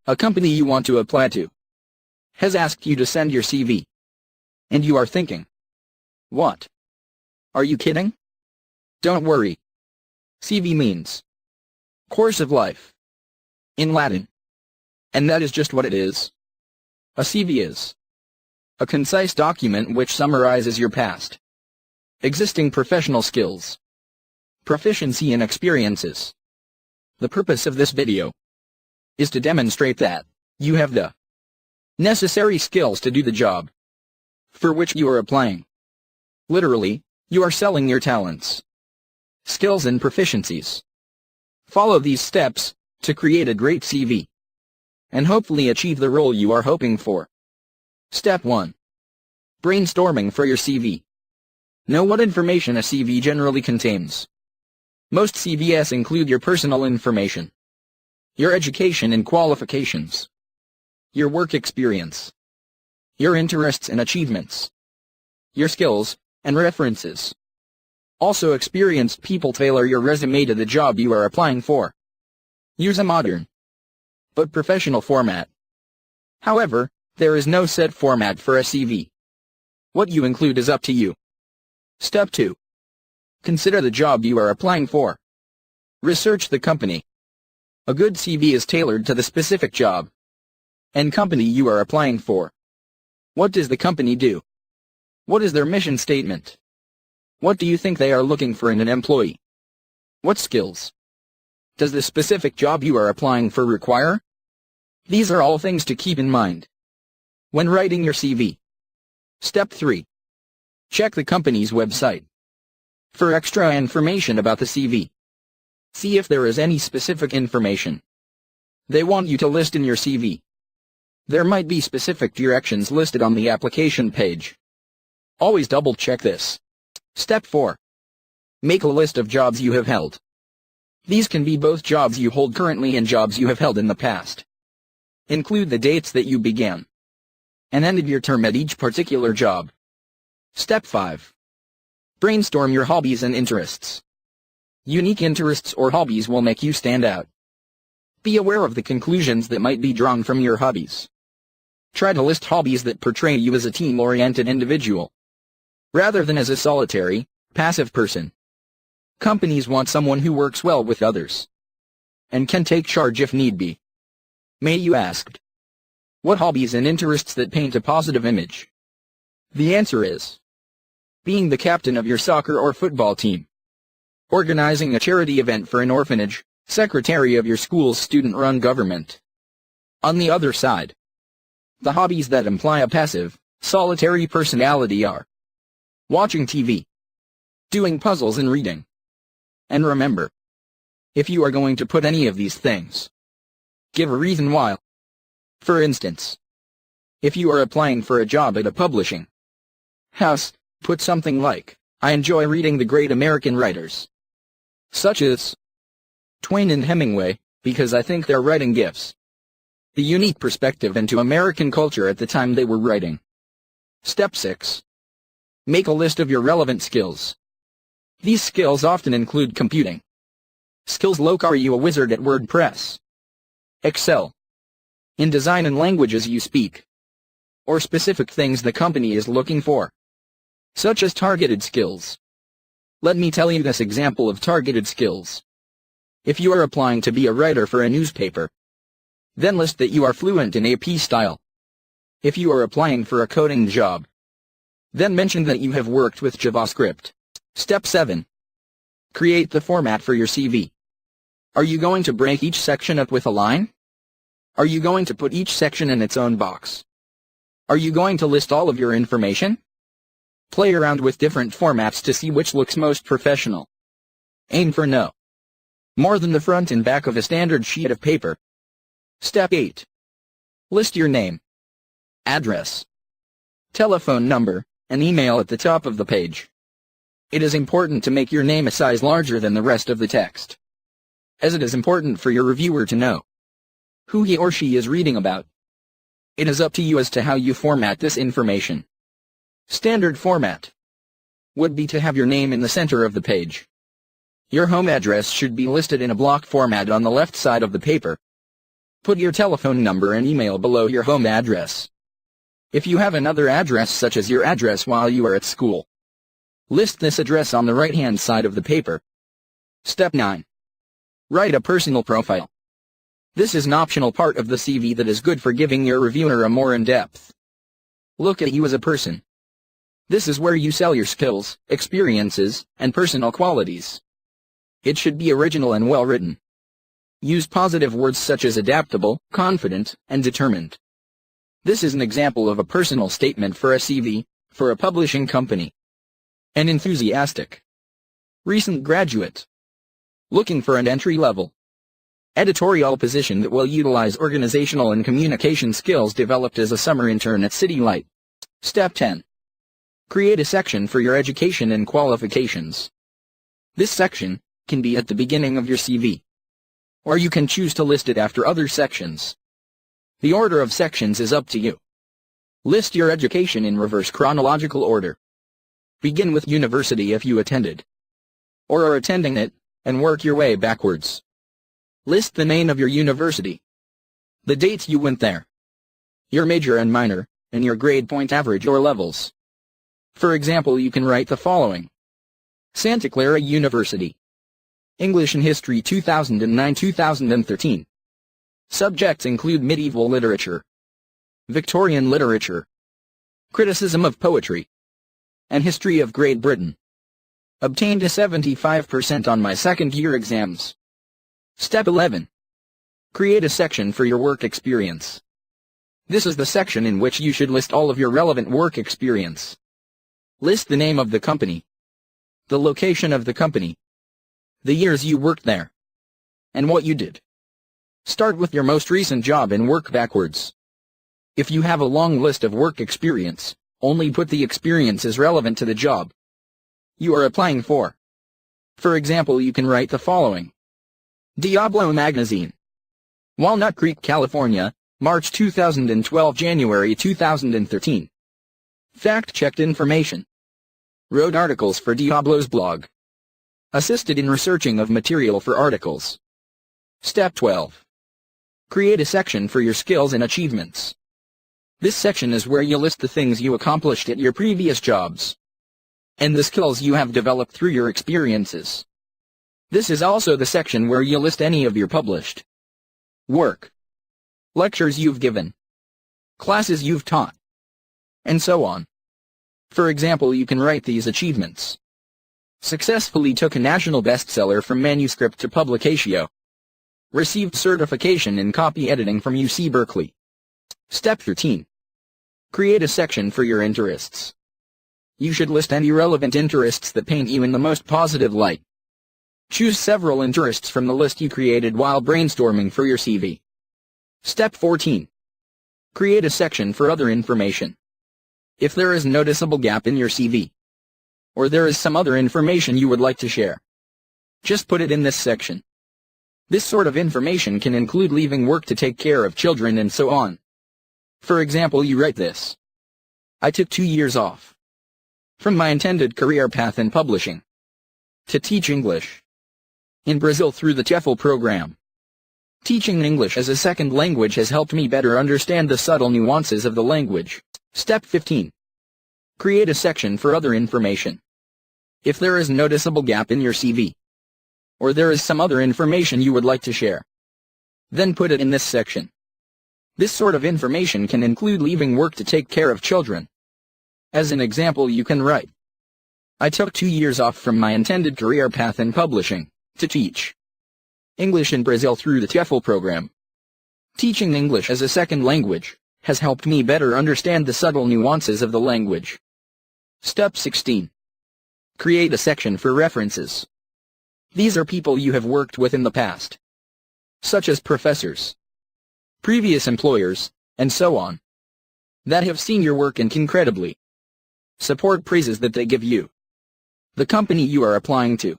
A company you want to apply to has asked you to send your CV. And you are thinking, what? Are you kidding? Don't worry. CV means course of life in Latin. And that is just what it is. A CV is a concise document which summarizes your past, existing professional skills, proficiency and experiences. The purpose of this video is to demonstrate that you have the necessary skills to do the job for which you are applying. Literally, you are selling your talents, skills and proficiencies. Follow these steps to create a great CV and hopefully achieve the role you are hoping for. Step 1. Brainstorming for your CV. Know what information a CV generally contains. Most CVs include your personal information, your education and qualifications, your work experience, your interests and achievements, your skills, and references. Also, experienced people tailor your resume to the job you are applying for. Use a modern but professional format. However, there is no set format for a CV. What you include is up to you. Step 2. Consider the job you are applying for. Research the company. A good CV is tailored to the specific job and company you are applying for. What does the company do? What is their mission statement? What do you think they are looking for in an employee? What skills does the specific job you are applying for require? These are all things to keep in mind when writing your CV. Step 3. Check the company's website for extra information about the CV. See if there is any specific information they want you to list in your CV. There might be specific directions listed on the application page. Always double check this. Step 4. Make a list of jobs you have held. These can be both jobs you hold currently and jobs you have held in the past. Include the dates that you began and ended your term at each particular job. Step 5. Brainstorm your hobbies and interests. Unique interests or hobbies will make you stand out. Be aware of the conclusions that might be drawn from your hobbies. Try to list hobbies that portray you as a team-oriented individual, rather than as a solitary, passive person. Companies want someone who works well with others and can take charge if need be. May you asked, what hobbies and interests that paint a positive image? The answer is being the captain of your soccer or football team, organizing a charity event for an orphanage, secretary of your school's student-run government. On the other side, the hobbies that imply a passive, solitary personality are watching TV, doing puzzles and reading. And remember, if you are going to put any of these things, give a reason why. For instance, if you are applying for a job at a publishing house, put something like, I enjoy reading the great American writers, such as Twain and Hemingway, because I think their writing gives the unique perspective into American culture at the time they were writing. Step 6. Make a list of your relevant skills. These skills often include computing skills. Are you a wizard at WordPress, Excel, in design and languages you speak, or specific things the company is looking for, such as targeted skills? Let me tell you this example of targeted skills. If you are applying to be a writer for a newspaper, then list that you are fluent in AP style. If you are applying for a coding job, then mention that you have worked with JavaScript. Step 7. Create the format for your CV. Are you going to break each section up with a line? Are you going to put each section in its own box? Are you going to list all of your information? Play around with different formats to see which looks most professional. Aim for no more than the front and back of a standard sheet of paper. Step 8. List your name, address, telephone number, and email at the top of the page. It is important to make your name a size larger than the rest of the text, as it is important for your reviewer to know who he or she is reading about. It is up to you as to how you format this information. Standard format would be to have your name in the center of the page. Your home address should be listed in a block format on the left side of the paper. Put your telephone number and email below your home address. If you have another address such as your address while you are at school, list this address on the right-hand side of the paper. Step 9. Write a personal profile. This is an optional part of the CV that is good for giving your reviewer a more in-depth look at you as a person. This is where you sell your skills, experiences, and personal qualities. It should be original and well-written. Use positive words such as adaptable, confident, and determined. This is an example of a personal statement for a CV, for a publishing company. An enthusiastic, recent graduate, looking for an entry-level editorial position that will utilize organizational and communication skills developed as a summer intern at City Light. Step 10. Create a section for your education and qualifications. This section can be at the beginning of your CV, or you can choose to list it after other sections. The order of sections is up to you. List your education in reverse chronological order. Begin with university if you attended, or are attending it, and work your way backwards. List the name of your university, the dates you went there, your major and minor, and your grade point average or levels. For example, you can write the following. Santa Clara University. English and History 2009-2013. Subjects include medieval literature, Victorian literature, criticism of poetry, and history of Great Britain. Obtained a 75% on my second-year exams. Step 11. Create a section for your work experience. This is the section in which you should list all of your relevant work experience. List the name of the company, the location of the company, the years you worked there, and what you did. Start with your most recent job and work backwards. If you have a long list of work experience, only put the experiences relevant to the job you are applying for. For example, you can write the following. Diablo Magazine. Walnut Creek, California, March 2012 January 2013. Fact-checked information. Wrote articles for Diablo's blog. Assisted in researching of material for articles. Step 12. Create a section for your skills and achievements. This section is where you list the things you accomplished at your previous jobs, and the skills you have developed through your experiences. This is also the section where you list any of your published work, lectures you've given, classes you've taught, and so on. For example, you can write these achievements. Successfully took a national bestseller from manuscript to publication. Received certification in copy editing from UC Berkeley. Step 13. Create a section for your interests. You should list any relevant interests that paint you in the most positive light. Choose several interests from the list you created while brainstorming for your CV. Step 14. Create a section for other information. If there is a noticeable gap in your CV, or there is some other information you would like to share, just put it in this section. This sort of information can include leaving work to take care of children and so on. For example, you write this. I took 2 years off from my intended career path in publishing to teach English in Brazil through the TEFL program. Teaching English as a second language has helped me better understand the subtle nuances of the language. Step 15. Create a section for other information. If there is a noticeable gap in your CV, or there is some other information you would like to share, then put it in this section. This sort of information can include leaving work to take care of children. As an example, you can write, I took 2 years off from my intended career path in publishing to teach English in Brazil through the TEFL program. Teaching English as a second language has helped me better understand the subtle nuances of the language. Step 16. Create a section for references. These are people you have worked with in the past, such as professors, previous employers, and so on, that have seen your work and can credibly support praises that they give you. The company you are applying to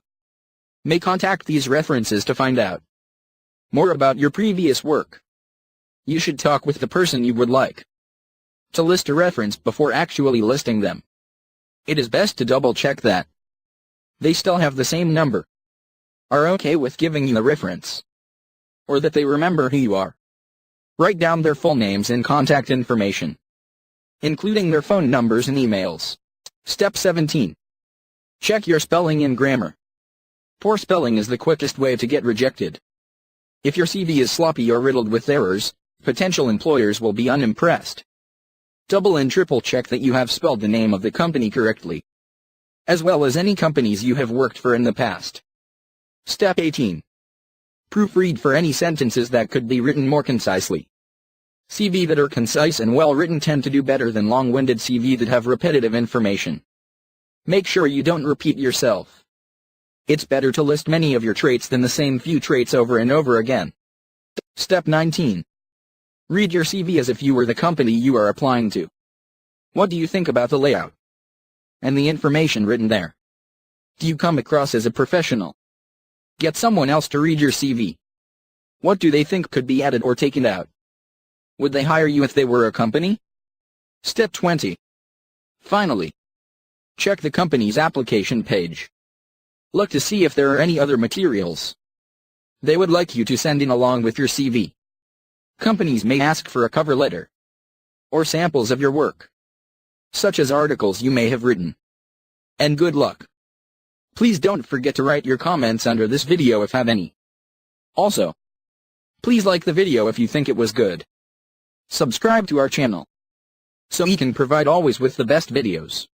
may contact these references to find out more about your previous work. You should talk with the person you would like to list a reference before actually listing them. It is best to double-check that they still have the same number, are okay with giving you a reference, or that they remember who you are. Write down their full names and contact information, including their phone numbers and emails. Step 17. Check your spelling and grammar. Poor spelling is the quickest way to get rejected. If your CV is sloppy or riddled with errors, potential employers will be unimpressed. Double and triple check that you have spelled the name of the company correctly, as well as any companies you have worked for in the past. Step 18. Proofread for any sentences that could be written more concisely. CV that are concise and well written tend to do better than long-winded CV that have repetitive information. Make sure you don't repeat yourself. It's better to list many of your traits than the same few traits over and over again. Step 19. Read your CV as if you were the company you are applying to. What do you think about the layout and the information written there? Do you come across as a professional? Get someone else to read your CV. What do they think could be added or taken out? Would they hire you if they were a company? Step 20. Finally, check the company's application page. Look to see if there are any other materials they would like you to send in along with your CV. Companies may ask for a cover letter or samples of your work, such as articles you may have written. And good luck. Please don't forget to write your comments under this video if have any. Also, please like the video if you think it was good. Subscribe to our channel so we can provide always with the best videos.